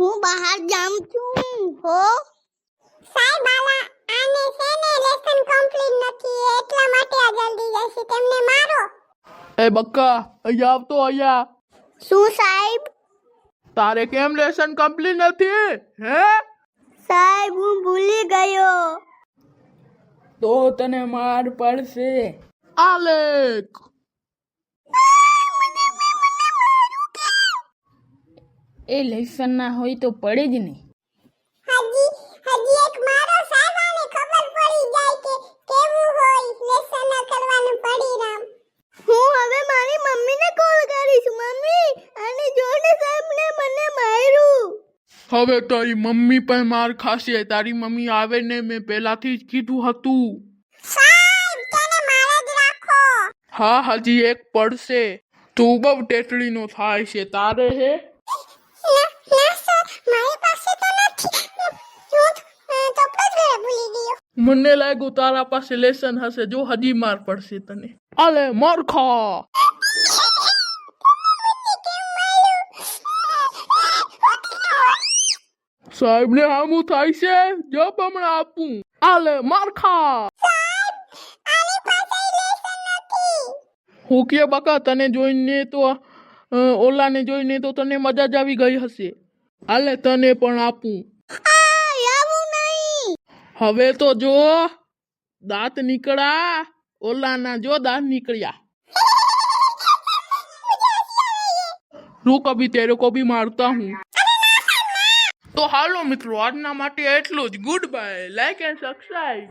હું બહાર જાઉં છું હો સાહેબ આને છે ને લેસન કમ્પ્લીટ નથી એટલા માટે આ જલ્દી જશે તેમને મારો. એ બક્કા અહીંયા આવતો અહીંયા. શું સાહેબ? તારે કેમ લેસન કમ્પ્લીટ નથી હે? સાહેબ હું ભૂલી ગયો. તો તને માર પડશે. આલેખ એ લેસન ના હોય તો પડે જ નહીં. હજી એક મારો સાહેબ આને ખબર પડી જાય કે કેવું હોય લેસન ન કરવાનું પરિણામ. હું હવે મારી મમ્મીને કોલ કરીશ. મમ્મી આને જોને સાહેબને મને માર્યું. હવે તારી મમ્મી પણ માર ખાશે. તારી મમ્મી આવે ને મેં પહેલાથી જ કીધું હતું. સાહેબ તેને મારે જ રાખો. હા હજી એક પડશે. તું બહુ ટેટડીનો થાય છે. તારે હે? ના સર મારી પાસે તો નથી. હું તો ઘરે ભૂલી ગયો. મને લાગ્યું તારા પાસે લેસન હશે. જો હજી માર પડશે તને. આલે માર ખા. સાહેબ ને હામું થાય છે. જબ હમણાં આપું. આલે માર ખા. આની પાસે લેસન નથી. હું કે બકા તને જોઈને તો ઓલાને જોઈને તો તને મજા જ આવી ગઈ હશે. આલે તને પણ આપું. આવું નહીં. હવે તો જો દાંત નીકળ્યા. ઓલાના જો દાંત નીકળ્યા. रुक अभी तेरे को भी मारता हूँ. तो हालो મિત્રો આજના માટે એટલું જ. Good bye. Like and subscribe.